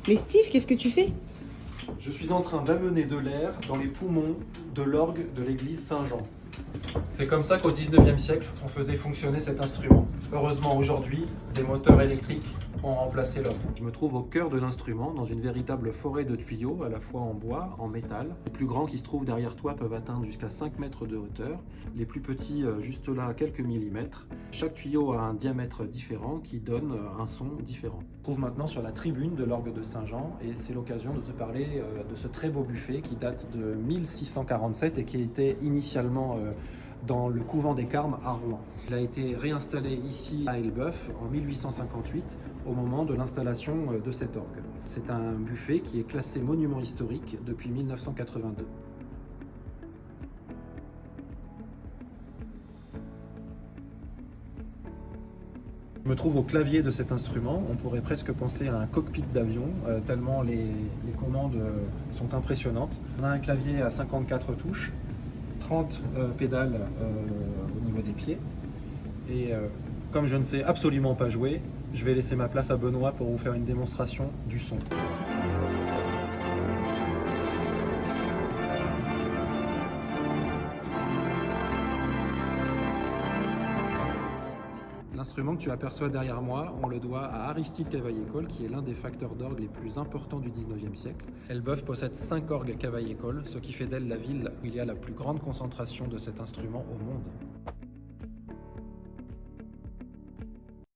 Mais Steve, qu'est-ce que tu fais? Je suis en train d'amener de l'air dans les poumons de l'orgue de l'église Saint-Jean. C'est comme ça qu'au 19e siècle, on faisait fonctionner cet instrument. Heureusement, aujourd'hui, des moteurs électriques ont remplacé l'homme. Je me trouve au cœur de l'instrument, dans une véritable forêt de tuyaux, à la fois en bois, en métal. Les plus grands qui se trouvent derrière toi peuvent atteindre jusqu'à 5 mètres de hauteur. Les plus petits, juste là, quelques millimètres. Chaque tuyau a un diamètre différent qui donne un son différent. On se trouve maintenant sur la tribune de l'orgue de Saint-Jean et c'est l'occasion de te parler de ce très beau buffet qui date de 1647 et qui était initialement dans le couvent des Carmes à Rouen. Il a été réinstallé ici à Elbeuf en 1858 au moment de l'installation de cet orgue. C'est un buffet qui est classé monument historique depuis 1982. Je me trouve au clavier de cet instrument. On pourrait presque penser à un cockpit d'avion, tellement les commandes sont impressionnantes. On a un clavier à 54 touches, 30 pédales au niveau des pieds. Et comme je ne sais absolument pas jouer, je vais laisser ma place à Benoît pour vous faire une démonstration du son. L'instrument que tu aperçois derrière moi, on le doit à Aristide Cavaillé-Coll, qui est l'un des facteurs d'orgue les plus importants du 19e siècle. Elbeuf possède 5 orgues Cavaillé-Coll, ce qui fait d'elle la ville où il y a la plus grande concentration de cet instrument au monde.